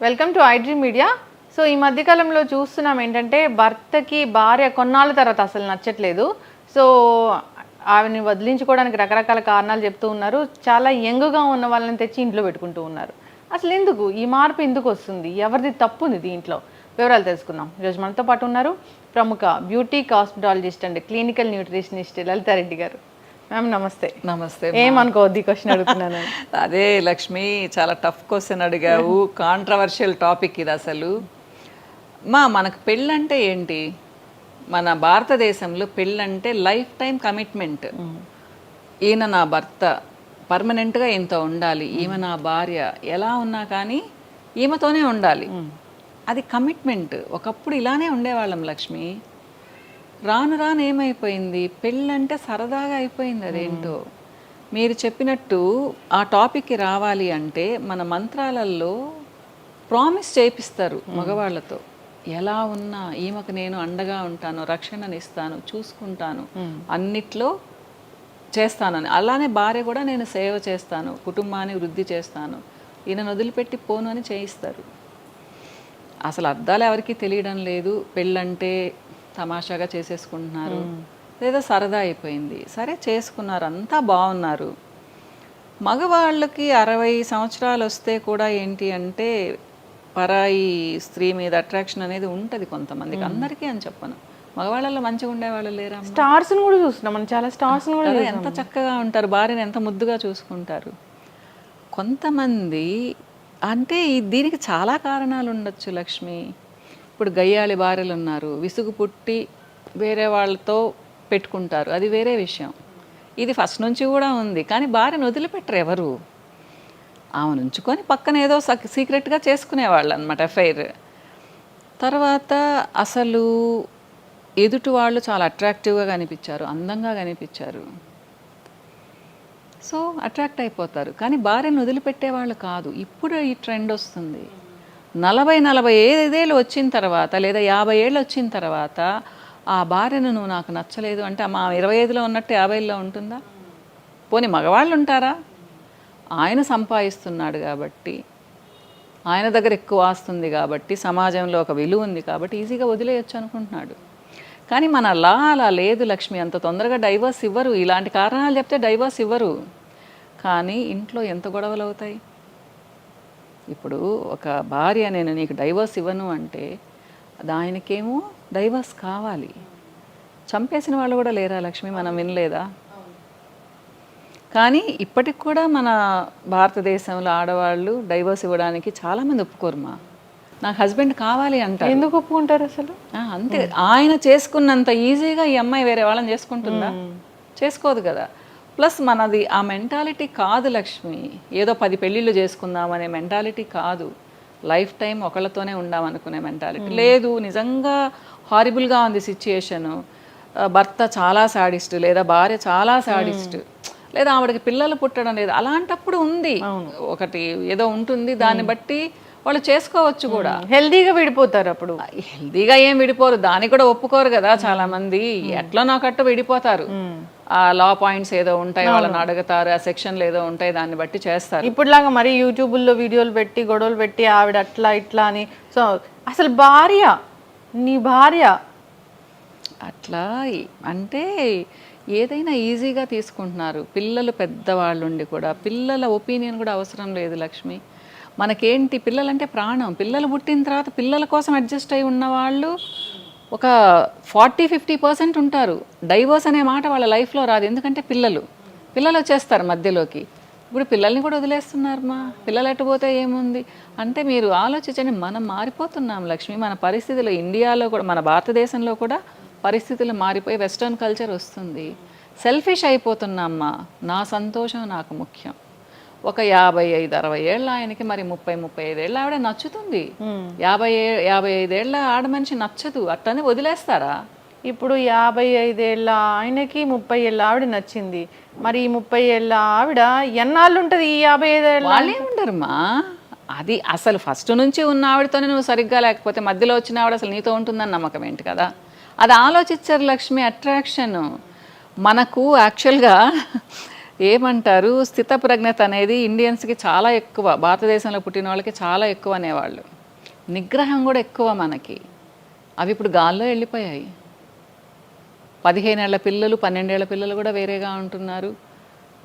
Welcome to iDream media. So ఈ మధ్యకాలంలో చూస్తున్నాం ఏంటంటే భర్తకి భార్య కొన్నాళ్ళ తర్వాత అసలు నచ్చట్లేదు. సో ఆవిని వదిలించుకోవడానికి రకరకాల కారణాలు చెప్తూ ఉన్నారు. చాలా యంగ్గా ఉన్న వాళ్ళని తెచ్చి ఇంట్లో పెట్టుకుంటూ ఉన్నారు. అసలు ఎందుకు ఈ మార్పు ఎందుకు వస్తుంది? ఎవరిది తప్పు ఉంది దీంట్లో? వివరాలు తెలుసుకుందాం. ఈరోజు మనతో పాటు ఉన్నారు ప్రముఖ beauty cosmetologist and clinical nutritionist Lalitha Reddy గారు. మ్యామ్ నమస్తే. నమస్తే. ఏమనుకోవద్దు ఈ క్వశ్చన్ అడుగుతున్నాను. అదే లక్ష్మి, చాలా టఫ్ క్వశ్చన్ అడిగావు. కాంట్రవర్షియల్ టాపిక్ ఇది అసలు. మనకు పెళ్ళంటే ఏంటి? మన భారతదేశంలో పెళ్ళంటే లైఫ్ టైం కమిట్మెంట్. ఈయన నా భర్త, పర్మనెంట్గా ఈయనతో ఉండాలి, ఈమె నా భార్య, ఎలా ఉన్నా కానీ ఈమెతోనే ఉండాలి, అది కమిట్మెంట్. ఒకప్పుడు ఇలానే ఉండేవాళ్ళం లక్ష్మి. రాను రాను ఏమైపోయింది, పెళ్ళంటే సరదాగా అయిపోయింది. అదేంటో మీరు చెప్పినట్టు ఆ టాపిక్కి రావాలి అంటే మన మంత్రాలలో ప్రామిస్ చేపిస్తారు మగవాళ్ళతో. ఎలా ఉన్నా ఈమెకు నేను అండగా ఉంటాను, రక్షణనిస్తాను, చూసుకుంటాను, అన్నిట్లో చేస్తానని. అలానే భార్య కూడా నేను సేవ చేస్తాను, కుటుంబాన్ని వృద్ధి చేస్తాను, ఈయనను వదిలిపెట్టి పోను అని చేయిస్తారు. అసలు అర్థాలు ఎవరికి తెలియడం లేదు. పెళ్ళంటే తమాషాగా చేసేసుకుంటున్నారు, లేదా సరదా అయిపోయింది. సరే చేసుకున్నారు, అంతా బాగున్నారు. మగవాళ్ళకి 60 సంవత్సరాలు వస్తే కూడా ఏంటి అంటే పరాయి స్త్రీ మీద అట్రాక్షన్ అనేది ఉంటుంది కొంతమందికి, అందరికీ అని చెప్పను. మగవాళ్ళలో మంచిగా ఉండేవాళ్ళు లేరా? స్టార్స్ని కూడా చూస్తున్నాం మనం, చాలా స్టార్స్ని కూడా ఎంత చక్కగా ఉంటారు, భార్యని ఎంత ముద్దుగా చూసుకుంటారు. కొంతమంది అంటే దీనికి చాలా కారణాలు ఉండొచ్చు లక్ష్మి. ఇప్పుడు గయ్యాళి భార్యలు ఉన్నారు, విసుగు పుట్టి వేరే వాళ్ళతో పెట్టుకుంటారు, అది వేరే విషయం. ఇది ఫస్ట్ నుంచి కూడా ఉంది. కానీ భార్యను వదిలిపెట్టరు ఎవరు. ఆమెను ఉంచుకొని పక్కన ఏదో సీక్రెట్గా చేసుకునేవాళ్ళు అనమాట అఫైర్. తర్వాత అసలు ఎదుటి వాళ్ళు చాలా అట్రాక్టివ్గా కనిపించారు, అందంగా కనిపించారు, సో అట్రాక్ట్ అయిపోతారు. కానీ భార్యను వదిలిపెట్టేవాళ్ళు కాదు. ఇప్పుడు ఈ ట్రెండ్ వస్తుంది. 40-45 ఏళ్ళు వచ్చిన తర్వాత, లేదా 50 ఏళ్ళు వచ్చిన తర్వాత ఆ భార్యను నువ్వు నాకు నచ్చలేదు అంటే మా 25లో ఉన్నట్టు 50లో ఉంటుందా? పోనీ మగవాళ్ళు ఉంటారా? ఆయన సంపాదిస్తున్నాడు కాబట్టి, ఆయన దగ్గర ఎక్కువ ఆస్తుంది కాబట్టి, సమాజంలో ఒక విలువ ఉంది కాబట్టి ఈజీగా వదిలేయచ్చు అనుకుంటున్నాడు. కానీ మన అలా లేదు లక్ష్మి. అంత తొందరగా డైవర్స్ ఇవ్వరు. ఇలాంటి కారణాలు చెప్తే డైవర్స్ ఇవ్వరు. కానీ ఇంట్లో ఎంత గొడవలు అవుతాయి. ఇప్పుడు ఒక భార్య నేను నీకు డైవర్స్ ఇవ్వను అంటే ఆయనకేమో డైవర్స్ కావాలి. చంపేసిన వాళ్ళు కూడా లేరా లక్ష్మి? మనం వినలేదా? కానీ ఇప్పటికి కూడా మన భారతదేశంలో ఆడవాళ్ళు డైవర్స్ ఇవ్వడానికి చాలామంది ఒప్పుకోరుమా. నాకు హస్బెండ్ కావాలి అంటారు. ఎందుకు ఒప్పుకుంటారు అసలు? అంతే. ఆయన చేసుకున్నంత ఈజీగా ఈ అమ్మాయి వేరే వాళ్ళని చేసుకుంటుందా? చేసుకోదు కదా. ప్లస్ మనది ఆ మెంటాలిటీ కాదు లక్ష్మి. ఏదో 10 పెళ్ళిళ్ళు చేసుకుందామనే మెంటాలిటీ కాదు. లైఫ్ టైం ఒకళ్ళతోనే ఉండామనుకునే మెంటాలిటీ లేదు. నిజంగా హారిబుల్గా ఉంది సిచ్యుయేషను. భర్త చాలా సాడిస్ట్, లేదా భార్య చాలా సాడిస్ట్, లేదా ఆవిడకి పిల్లలు పుట్టడం లేదు, అలాంటప్పుడు ఉంది ఒకటి ఏదో ఉంటుంది. దాన్ని బట్టి వాళ్ళు చేసుకోవచ్చు కూడా. హెల్దీగా విడిపోతారు. అప్పుడు హెల్దీగా ఏం విడిపోరు, దానికి కూడా ఒప్పుకోరు కదా చాలా మంది. ఎట్లా నాకట్టు విడిపోతారు. ఆ లా పాయింట్స్ ఏదో ఉంటాయి, వాళ్ళని అడుగుతారు, ఆ సెక్షన్లు ఏదో ఉంటాయి, దాన్ని బట్టి చేస్తారు. ఇప్పుడులాగా మరి యూట్యూబ్లో వీడియోలు పెట్టి గొడవలు పెట్టి ఆవిడ అట్లా ఇట్లా అని. సో అసలు భార్య, నీ భార్య అట్లా అంటే ఏదైనా ఈజీగా తీసుకుంటున్నారు. పిల్లలు పెద్దవాళ్ళు ఉండి కూడా పిల్లల ఒపీనియన్ కూడా అవసరం లేదు లక్ష్మి. మనకేంటి, పిల్లలంటే ప్రాణం. పిల్లలు పుట్టిన తర్వాత పిల్లల కోసం అడ్జస్ట్ అయి ఉన్నవాళ్ళు ఒక 40-50% ఉంటారు. డైవర్స్ అనే మాట వాళ్ళ లైఫ్లో రాదు. ఎందుకంటే పిల్లలు వచ్చేస్తారు మధ్యలోకి. ఇప్పుడు పిల్లల్ని కూడా వదిలేస్తున్నారు. పిల్లలు ఎట్టుపోతే ఏముంది అంటే మీరు ఆలోచించండి. మనం మారిపోతున్నాం లక్ష్మి. మన పరిస్థితులు ఇండియాలో కూడా, మన భారతదేశంలో కూడా పరిస్థితులు మారిపోయి వెస్ట్రన్ కల్చర్ వస్తుంది. సెల్ఫిష్ అయిపోతున్నామ్మా. నా సంతోషం నాకు ముఖ్యం. ఒక 55-60 ఏళ్ళ ఆయనకి మరి 30-35 ఏళ్ళ ఆవిడ నచ్చుతుంది. 55 ఏళ్ళ ఆడ మనిషి నచ్చదు. అట్లనే వదిలేస్తారా? ఇప్పుడు 55 ఏళ్ళ ఆయనకి 30 ఏళ్ళ ఆవిడ నచ్చింది. మరి ఈ 30 ఏళ్ళ ఆవిడ ఎన్నాళ్ళు ఉంటుంది? ఈ 55 ఏళ్ళ వాళ్ళే ఉండరుమా. అది అసలు ఫస్ట్ నుంచి ఉన్న ఆవిడతోనే నువ్వు సరిగ్గా లేకపోతే మధ్యలో వచ్చిన ఆవిడ అసలు నీతో ఉంటుందని నమ్మకం ఏంటి కదా. అది ఆలోచించారు లక్ష్మి. అట్రాక్షన్ మనకు యాక్చువల్గా ఏమంటారు, స్థితప్రజ్ఞత అనేది ఇండియన్స్కి చాలా ఎక్కువ, భారతదేశంలో పుట్టిన వాళ్ళకి చాలా ఎక్కువ అనేవాళ్ళు. నిగ్రహం కూడా ఎక్కువ మనకి. అవి ఇప్పుడు గాల్లో వెళ్ళిపోయాయి. 15 ఏళ్ల పిల్లలు 12 ఏళ్ల పిల్లలు కూడా వేరేగా ఉంటున్నారు.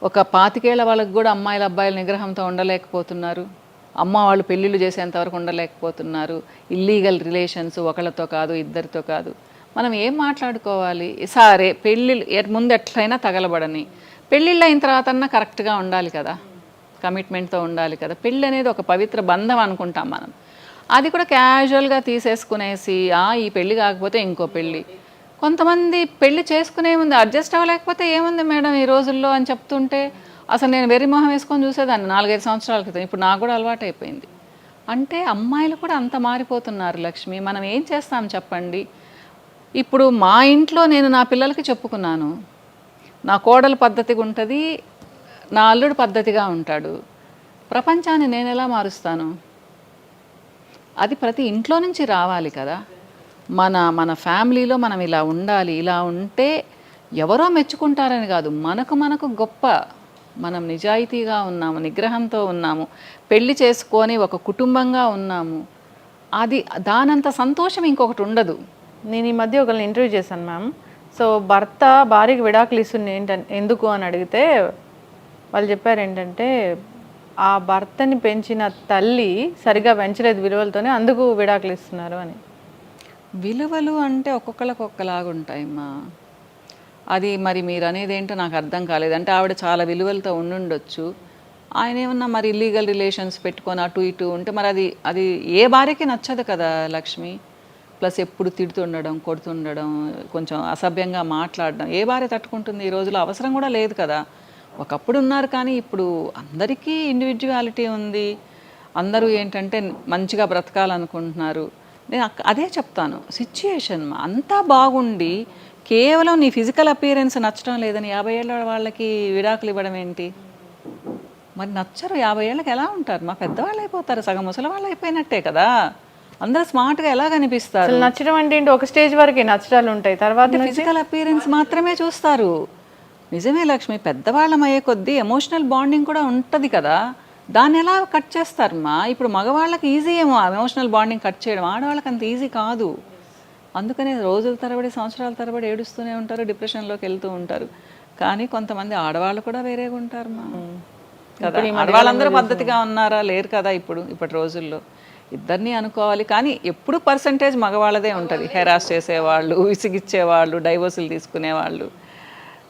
ఒక 25 ఏళ్ల వాళ్ళకి కూడా అమ్మాయిలు అబ్బాయిలు నిగ్రహంతో ఉండలేకపోతున్నారు. అమ్మ వాళ్ళు పెళ్ళిళ్ళు చేసేంతవరకు ఉండలేకపోతున్నారు. ఇల్లీగల్ రిలేషన్స్, ఒకళ్ళతో కాదు ఇద్దరితో కాదు. మనం ఏం మాట్లాడుకోవాలి? సరే పెళ్ళిళ్ళు ముందు ఎట్లయినా తగలబడని, పెళ్ళిళ్ళు అయిన తర్వాత అన్నా కరెక్ట్గా ఉండాలి కదా, కమిట్మెంట్తో ఉండాలి కదా. పెళ్ళి అనేది ఒక పవిత్ర బంధం అనుకుంటాం మనం. అది కూడా క్యాజువల్గా తీసేసుకునేసి ఈ పెళ్ళి కాకపోతే ఇంకో పెళ్ళి. కొంతమంది పెళ్లి చేసుకునే ముందు అడ్జస్ట్ అవ్వలేకపోతే ఏముంది మేడం ఈ రోజుల్లో అని చెప్తుంటే అసలు నేను వెర్రి మొహం వేసుకొని చూసేదాన్ని 4-5 సంవత్సరాల క్రితం. ఇప్పుడు నాకు కూడా అలవాటు అయిపోయింది. అంటే అమ్మాయిలు కూడా అంత మారిపోతున్నారు లక్ష్మి. మనం ఏం చేస్తాం చెప్పండి? ఇప్పుడు మా ఇంట్లో నేను నా పిల్లలకి చెప్పుకున్నాను, నా కోడలు పద్ధతిగా ఉంటుంది, నా అల్లుడు పద్ధతిగా ఉంటాడు. ప్రపంచాన్ని నేను ఎలా మారుస్తాను? అది ప్రతి ఇంట్లో నుంచి రావాలి కదా. మన ఫ్యామిలీలో మనం ఇలా ఉండాలి, ఇలా ఉంటే ఎవరో మెచ్చుకుంటారని కాదు, మనకు గొప్ప. మనం నిజాయితీగా ఉన్నాము, నిగ్రహంతో ఉన్నాము, పెళ్లి చేసుకొని ఒక కుటుంబంగా ఉన్నాము. అది దానంత సంతోషం ఇంకొకటి ఉండదు. నేను ఈ మధ్య ఒకరిని ఇంటర్వ్యూ చేశాను మ్యామ్. సో భర్త భార్యకి విడాకులు ఇస్తుంది ఎందుకు అని అడిగితే వాళ్ళు చెప్పారు ఏంటంటే ఆ భర్తని పెంచిన తల్లి సరిగా పెంచలేదు విలువలతోనే, అందుకు విడాకులు ఇస్తున్నారు అని. విలువలు అంటే ఒక్కొక్కరికి ఒక్కలాగుంటాయమ్మా. అది మరి మీరు అనేది ఏంటో నాకు అర్థం కాలేదు. అంటే ఆవిడ చాలా విలువలతో ఉండుండొచ్చు, ఆయన ఏమన్నా మరి ఇల్లీగల్ రిలేషన్స్ పెట్టుకొని అటు ఇటు ఉంటే మరి అది ఏ భార్యకి నచ్చదు కదా లక్ష్మి. ప్లస్ ఎప్పుడు తిడుతుండడం, కొడుతుండడం, కొంచెం అసభ్యంగా మాట్లాడడం ఏ భార్య తట్టుకుంటుంది? ఈ రోజులో అవసరం కూడా లేదు కదా. ఒకప్పుడు ఉన్నారు కానీ ఇప్పుడు అందరికీ ఇండివిజువాలిటీ ఉంది. అందరూ ఏంటంటే మంచిగా బ్రతకాలనుకుంటున్నారు. నేను అదే చెప్తాను, సిచ్యుయేషన్ అంతా బాగుండి కేవలం నీ ఫిజికల్ అపియరెన్స్ నచ్చడం లేదని 50 ఏళ్ళ వాళ్ళకి విడాకులు ఇవ్వడం ఏంటి? మరి నచ్చరు 50 ఏళ్ళకి ఎలా ఉంటారు? మా పెద్దవాళ్ళు అయిపోతారు, సగం ముసలి వాళ్ళు అయిపోయినట్టే కదా. అందరూ స్మార్ట్గా ఎలా కనిపిస్తారు? నచ్చడం అంటే ఏంటి? ఒక స్టేజ్ వరకు నచ్చడాలు ఉంటాయి, తర్వాత ఫిజికల్ అపియరెన్స్ మాత్రమే చూస్తారు. నిజమే లక్ష్మి, పెద్దవాళ్ళం అయ్యే కొద్దీ ఎమోషనల్ బాండింగ్ కూడా ఉంటుంది కదా, దాన్ని ఎలా కట్ చేస్తారమ్మా? ఇప్పుడు మగవాళ్ళకి ఈజీ ఏమో ఎమోషనల్ బాండింగ్ కట్ చేయడం, ఆడవాళ్ళకి అంత ఈజీ కాదు. అందుకనే రోజుల తరబడి సంవత్సరాల తరబడి ఏడుస్తూనే ఉంటారు, డిప్రెషన్లోకి వెళ్తూ ఉంటారు. కానీ కొంతమంది ఆడవాళ్ళు కూడా వేరేగా ఉంటారమ్మా కదా. ఆడవాళ్ళందరూ పద్ధతిగా ఉన్నారా? లేరు కదా ఇప్పటి రోజుల్లో. ఇద్దరిని అనుకోవాలి, కానీ ఎప్పుడు పర్సంటేజ్ మగవాళ్ళదే ఉంటుంది. హెరాస్ చేసేవాళ్ళు, విసిగిచ్చేవాళ్ళు, డైవోర్సులు తీసుకునేవాళ్ళు.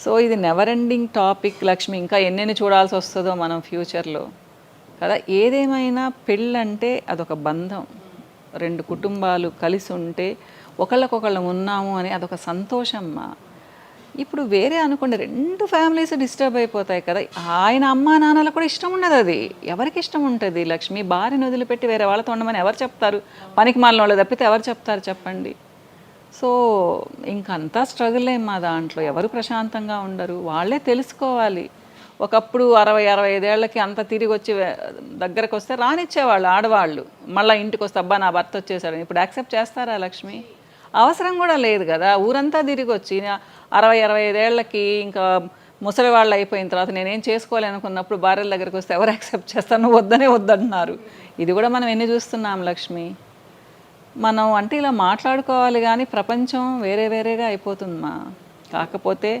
సో ఇది నెవర్ ఎండింగ్ టాపిక్ లక్ష్మి. ఇంకా ఎన్నెన్ని చూడాల్సి వస్తుందో మనం ఫ్యూచర్లో కదా. ఏదేమైనా పెళ్ళంటే అదొక బంధం, 2 కుటుంబాలు కలిసి ఉంటే ఒకళ్ళకొకళ్ళం ఉన్నాము అని అదొక సంతోషమ్మా. ఇప్పుడు వేరే అనుకోండి, 2 ఫ్యామిలీస్ డిస్టర్బ్ అయిపోతాయి కదా. ఆయన అమ్మా నాన్నలకు కూడా ఇష్టం ఉండదు. అది ఎవరికి ఇష్టం ఉంటుంది లక్ష్మి? భార్యను వదిలిపెట్టి వేరే వాళ్ళతో ఉండమని ఎవరు చెప్తారు? పనికి మాలిన వాళ్ళు తప్పితే ఎవరు చెప్తారు చెప్పండి? సో ఇంకంతా స్ట్రగుల్ మా దాంట్లో. ఎవరు ప్రశాంతంగా ఉండరు, వాళ్ళే తెలుసుకోవాలి. ఒకప్పుడు 60-65 ఏళ్ళకి అంత తిరిగి వచ్చి దగ్గరకు వస్తే రానిచ్చేవాళ్ళు ఆడవాళ్ళు. మళ్ళీ ఇంటికి వస్తే అబ్బా నా భర్త వచ్చేసాడు. ఇప్పుడు యాక్సెప్ట్ చేస్తారా లక్ష్మి? అవసరం కూడా లేదు కదా. ఊరంతా తిరిగి వచ్చి 60-65 ఏళ్ళకి ఇంకా ముసలి వాళ్ళు అయిపోయిన తర్వాత నేనేం చేసుకోలేనుకున్నప్పుడు భార్యల దగ్గరికి వస్తే ఎవరు యాక్సెప్ట్ చేస్తారు? నువ్వు వద్దనే వద్దంటున్నారు. ఇది కూడా మనం ఎన్ని చూస్తున్నాం లక్ష్మి. మనం అంటే ఇలా మాట్లాడుకోవాలి కానీ ప్రపంచం వేరేగా అయిపోతుందమ్మా. కాకపోతే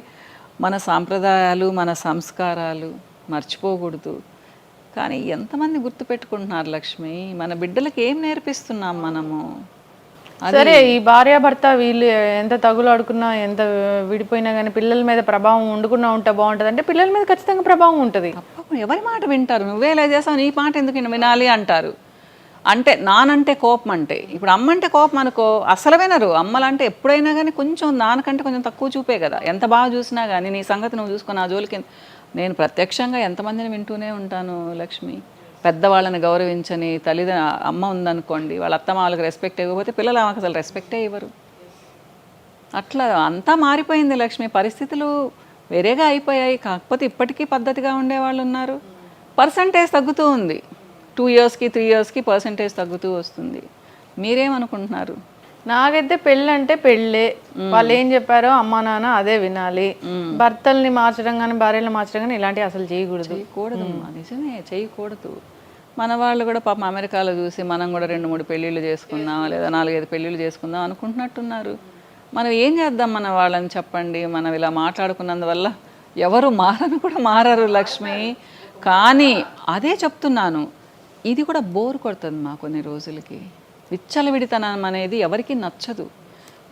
మన సాంప్రదాయాలు, మన సంస్కారాలు మర్చిపోకూడదు. కానీ ఎంతమంది గుర్తుపెట్టుకుంటున్నారు లక్ష్మి? మన బిడ్డలకి ఏం నేర్పిస్తున్నాం మనము? సరే, ఈ భార్యాభర్త వీళ్ళు ఎంత తగులాడుకున్నా, ఎంత విడిపోయినా కానీ పిల్లల మీద ప్రభావం ఉండకుండా ఉంటే బాగుంటుంది అంటే పిల్లల మీద ఖచ్చితంగా ప్రభావం ఉంటుంది. ఎవరి మాట వింటారు? నువ్వే ఇలా చేసావు, నీ మాట ఎందుకు వినాలి అంటారు. అంటే నానంటే కోపం, అంటే ఇప్పుడు అమ్మంటే కోపం అనుకో, అసలు వినరు. అమ్మలంటే ఎప్పుడైనా కానీ కొంచెం నాన్నకంటే కొంచెం తక్కువ చూపే కదా. ఎంత బాగా చూసినా కానీ నీ సంగతి నువ్వు చూసుకుని ఆ జోలికి. నేను ప్రత్యక్షంగా ఎంతమందిని వింటూనే ఉంటాను లక్ష్మి. పెద్దవాళ్ళని గౌరవించని అమ్మ ఉందనుకోండి, వాళ్ళ అత్తమ్మ వాళ్ళకి రెస్పెక్ట్ ఇవ్వకపోతే పిల్లలు ఆమెకు అసలు రెస్పెక్టే ఇవ్వరు. అట్లా అంతా మారిపోయింది లక్ష్మి. పరిస్థితులు వేరేగా అయిపోయాయి. కాకపోతే ఇప్పటికీ పద్ధతిగా ఉండేవాళ్ళు ఉన్నారు. పర్సంటేజ్ తగ్గుతూ ఉంది. 2 ఇయర్స్కి 3 ఇయర్స్కి పర్సంటేజ్ తగ్గుతూ వస్తుంది. మీరేమనుకుంటున్నారు? నాకైతే పెళ్ళి అంటే పెళ్ళే, వాళ్ళు ఏం చెప్పారో అమ్మా నాన్న అదే వినాలి. భర్తల్ని మార్చడం కానీ భార్యలు మార్చడం కానీ ఇలాంటివి అసలు చేయకూడదు. చేయకూడదమ్మా, నిజమే, చేయకూడదు. మన వాళ్ళు కూడా పాపం అమెరికాలో చూసి మనం కూడా 2-3 పెళ్ళిళ్ళు చేసుకుందాం లేదా 4-5 పెళ్ళిళ్ళు చేసుకుందాం అనుకుంటున్నట్టున్నారు. మనం ఏం చేద్దాం మన వాళ్ళని చెప్పండి? మనం ఇలా మాట్లాడుకున్నందువల్ల ఎవరు మారను కూడా మారరు లక్ష్మి. కానీ అదే చెప్తున్నాను, ఇది కూడా బోర్ కొడుతుంది మా కొన్ని రోజులకి. విచ్చలవిడితనం అనేది ఎవరికి నచ్చదు,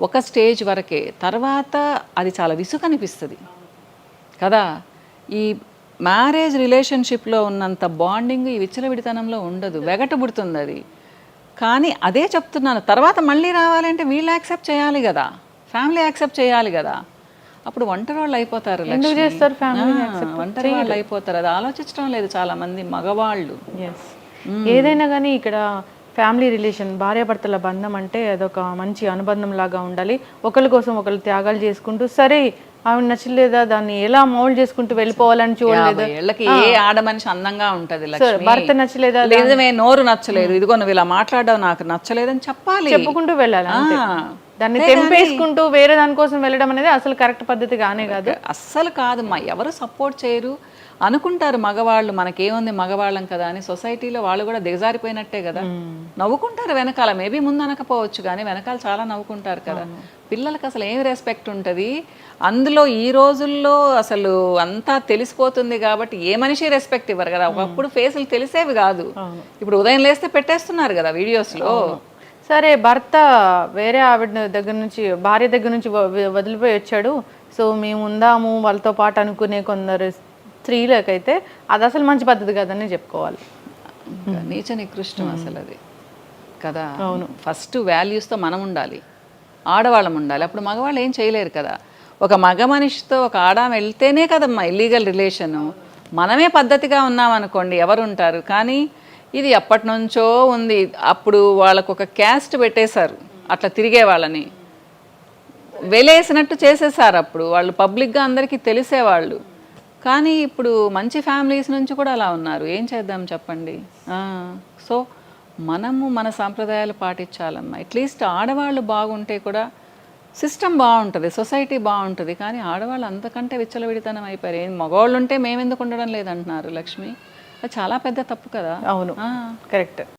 ఒక స్టేజ్ వరకే. తర్వాత అది చాలా విసుగనిపిస్తుంది కదా. ఈ మ్యారేజ్ రిలేషన్షిప్లో ఉన్నంత బాండింగ్ ఈ విచ్చలవిడితనంలో ఉండదు, వెగటబుడుతుంది అది. కానీ అదే చెప్తున్నాను, తర్వాత మళ్ళీ రావాలంటే వీళ్ళు యాక్సెప్ట్ చేయాలి కదా, ఫ్యామిలీ యాక్సెప్ట్ చేయాలి కదా. అప్పుడు ఒంటరి వాళ్ళు అయిపోతారు. ఎందుకు చేస్తారు ఫ్యామిలీ? ఒంటరి వాళ్ళు అయిపోతారు, అది ఆలోచించడం లేదు చాలా మంది మగవాళ్ళు. ఏదైనా కానీ ఇక్కడ ఫ్యామిలీ రిలేషన్, భార్యాభర్తల బంధం అంటే అదొక మంచి అనుబంధం లాగా ఉండాలి. ఒకరి కోసం ఒకరు త్యాగాలు చేసుకుంటూ, సరే ఆవిడ నచ్చలేదా దాన్ని ఎలా మౌల్డ్ చేసుకుంటూ వెళ్ళిపోవాలని చూడలేదు. ఏళ్ళకి ఏ ఆడ మనిషి అందంగా ఉంటది లక్ష్మి. భర్త నచ్చలేదా, లేదమే నోరు నచ్చలేదు, ఇదిగో నువ్వు ఇలా మాట్లాడడం నాకు నచ్చలేదని చెప్పాలి, చెప్పుకుంటూ వెళ్ళాలి. దాన్ని తెంపేసుకుంటూ వేరే దానికోసం వెళ్ళడం అనేది అసలు కరెక్ట్ పద్ధతి కానే కాదు. అస్సలు కాదమ్మా. ఎవరు సపోర్ట్ చేయరు అనుకుంటారు మగవాళ్ళు, మనకేముంది మగవాళ్ళం కదా అని. సొసైటీలో వాళ్ళు కూడా దిగజారిపోయినట్టే కదా, నవ్వుకుంటారు వెనకాల. మేబీ ముందు అనకపోవచ్చు కానీ వెనకాల చాలా నవ్వుకుంటారు కదా. పిల్లలకి అసలు ఏమి రెస్పెక్ట్ ఉంటుంది అందులో? ఈ రోజుల్లో అసలు అంతా తెలిసిపోతుంది కాబట్టి ఏ మనిషి రెస్పెక్ట్ ఇవ్వరు కదా. ఒకప్పుడు ఫేసులు తెలిసేవి కాదు, ఇప్పుడు ఉదయం లేస్తే పెట్టేస్తున్నారు కదా వీడియోస్లో. సరే, భర్త వేరే ఆవిడ దగ్గర నుంచి, భార్య దగ్గర నుంచి వదిలిపోయి వచ్చాడు, సో మేము ఉందాము వాళ్ళతో పాటు అనుకునే కొందరు స్త్రీలకైతే అది అసలు మంచి పద్ధతి కదని చెప్పుకోవాలి. నీచ నికృష్టం అసలు అది కదా. అవును, ఫస్ట్ వాల్యూస్తో మనం ఉండాలి, ఆడవాళ్ళం ఉండాలి. అప్పుడు మగవాళ్ళు ఏం చేయలేరు కదా. ఒక మగ మనిషితో ఒక ఆడామ వెళ్తేనే కదమ్మా ఇల్లీగల్ రిలేషను. మనమే పద్ధతిగా ఉన్నామనుకోండి ఎవరు ఉంటారు. కానీ ఇది ఎప్పటి నుంచో ఉంది. అప్పుడు వాళ్ళకు ఒక క్యాస్ట్ పెట్టేశారు, అట్లా తిరిగే వాళ్ళని వెలేసినట్టు చేసేసారు. అప్పుడు వాళ్ళు పబ్లిక్గా అందరికీ తెలిసేవాళ్ళు. కానీ ఇప్పుడు మంచి ఫ్యామిలీస్ నుంచి కూడా అలా ఉన్నారు. ఏం చేద్దాం చెప్పండి. సో మనము మన సాంప్రదాయాలు పాటించాలమ్మా. అట్లీస్ట్ ఆడవాళ్ళు బాగుంటే కూడా సిస్టమ్ బాగుంటుంది, సొసైటీ బాగుంటుంది. కానీ ఆడవాళ్ళు అంతకంటే విచ్చలవిడితనం అయిపోయారు. ఏం మగవాళ్ళు ఉంటే మేమెందుకు ఉండడం లేదంటున్నారు లక్ష్మి. అది చాలా పెద్ద తప్పు కదా. అవును, కరెక్ట్.